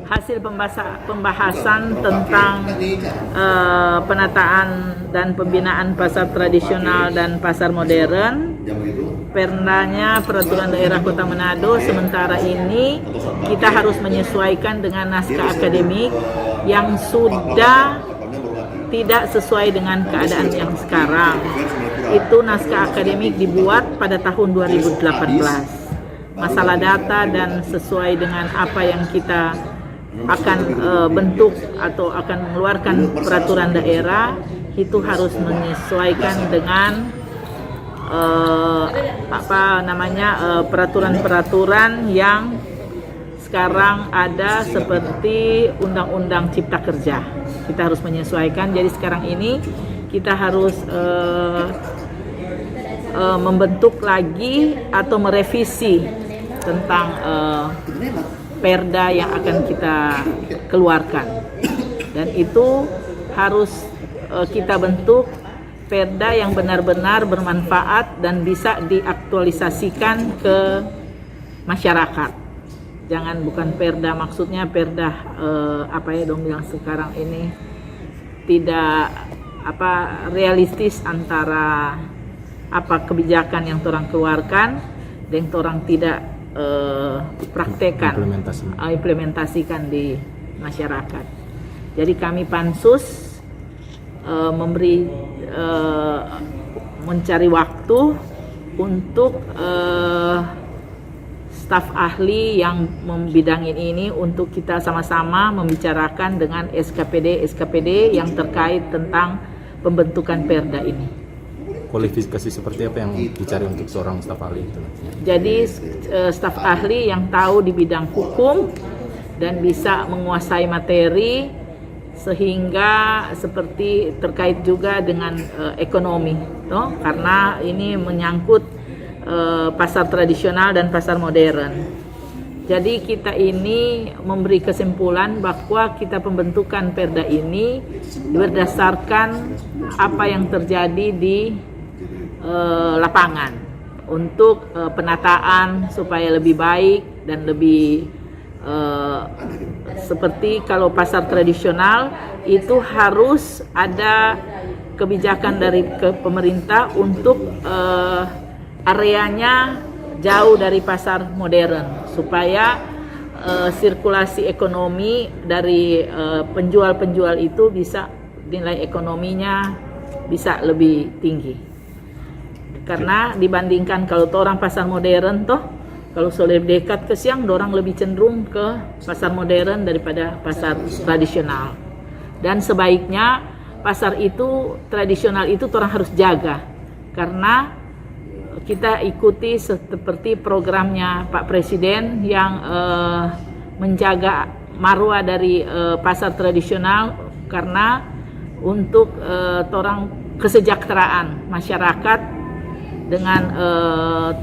hasil pembahasan tentang penataan dan pembinaan pasar tradisional dan pasar modern. Perdanya Peraturan Daerah Kota Manado sementara ini kita harus menyesuaikan dengan naskah akademik yang sudah tidak sesuai dengan keadaan yang sekarang. Itu naskah akademik dibuat pada tahun 2018. Masalah data dan sesuai dengan apa yang kita akan bentuk atau akan mengeluarkan peraturan daerah, itu harus menyesuaikan dengan peraturan-peraturan yang sekarang ada seperti Undang-Undang Cipta Kerja. Kita harus menyesuaikan. Jadi sekarang ini kita harus membentuk lagi atau merevisi tentang perda yang akan kita keluarkan, dan itu harus kita bentuk perda yang benar-benar bermanfaat dan bisa diaktualisasikan ke masyarakat. Jangan bukan perda, maksudnya perda bilang sekarang ini tidak realistis antara kebijakan yang orang keluarkan dan orang tidak praktekkan, implementasikan di masyarakat. Jadi kami Pansus mencari waktu untuk staf ahli yang membidangin ini untuk kita sama-sama membicarakan dengan SKPD yang terkait tentang pembentukan perda ini. Kualifikasi seperti apa yang dicari untuk seorang staf ahli itu? Jadi staf ahli yang tahu di bidang hukum dan bisa menguasai materi, sehingga seperti terkait juga dengan ekonomi, karena ini menyangkut pasar tradisional dan pasar modern. Jadi kita ini memberi kesimpulan bahwa kita pembentukan perda ini berdasarkan apa yang terjadi di lapangan untuk penataan supaya lebih baik dan lebih seperti kalau pasar tradisional itu harus ada kebijakan dari pemerintah untuk areanya jauh dari pasar modern supaya sirkulasi ekonomi dari penjual-penjual itu bisa nilai ekonominya bisa lebih tinggi. Karena dibandingkan kalau orang pasar modern kalau sudah dekat ke siang, orang lebih cenderung ke pasar modern daripada pasar tradisional. Dan sebaiknya pasar itu tradisional itu orang harus jaga, karena kita ikuti seperti programnya Pak Presiden yang menjaga marwah dari pasar tradisional, karena untuk orang kesejahteraan masyarakat dengan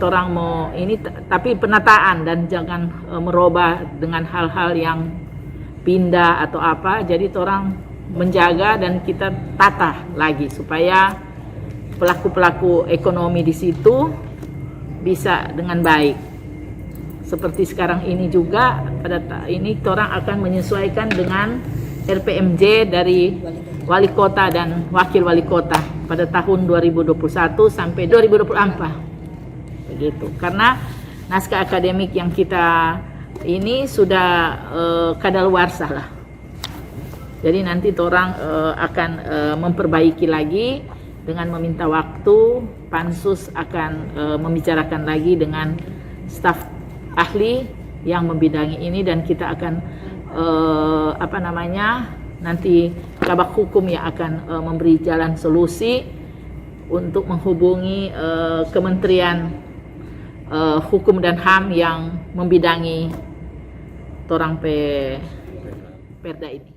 orang mau ini, tapi penataan dan jangan merubah dengan hal-hal yang pindah atau apa. Jadi orang menjaga dan kita tata lagi supaya pelaku-pelaku ekonomi di situ bisa dengan baik. Seperti sekarang ini juga pada ini orang akan menyesuaikan dengan RPMJ dari wali kota dan wakil wali kota pada tahun 2021 sampai 2024. Begitu. Karena naskah akademik yang kita ini sudah kadaluarsa lah. Jadi nanti orang akan memperbaiki lagi dengan meminta waktu. Pansus akan membicarakan lagi dengan staf ahli yang membidangi ini, dan kita akan nanti Kabak Hukum yang akan memberi jalan solusi untuk menghubungi Kementerian Hukum dan HAM yang membidangi perda ini.